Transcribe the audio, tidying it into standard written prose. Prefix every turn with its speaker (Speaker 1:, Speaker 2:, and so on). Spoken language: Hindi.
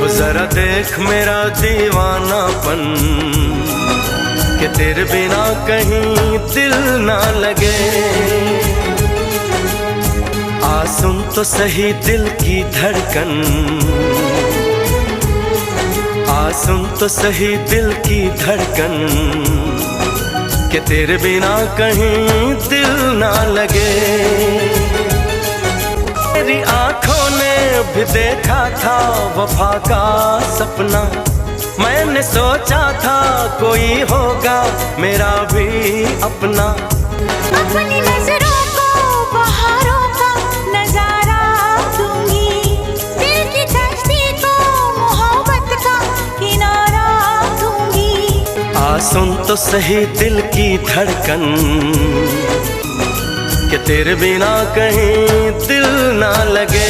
Speaker 1: जरा देख मेरा दीवानापन कि तेरे बिना कहीं दिल ना लगे। आ सुन तो सही दिल की धड़कन, आ सुन तो सही दिल की धड़कन कि तेरे बिना कहीं दिल ना लगे। तेरी आंखों ने भी देखा था वफा का सपना, मैंने सोचा था कोई होगा मेरा भी अपना।
Speaker 2: अपनी नजरों को बहारों का नजारा दूंगी, दिल की कश्ती को मोहब्बत का किनारा दूंगी।
Speaker 1: आ सुन तो सही दिल की धड़कन कि तेरे बिना कहीं दिल ना लगे।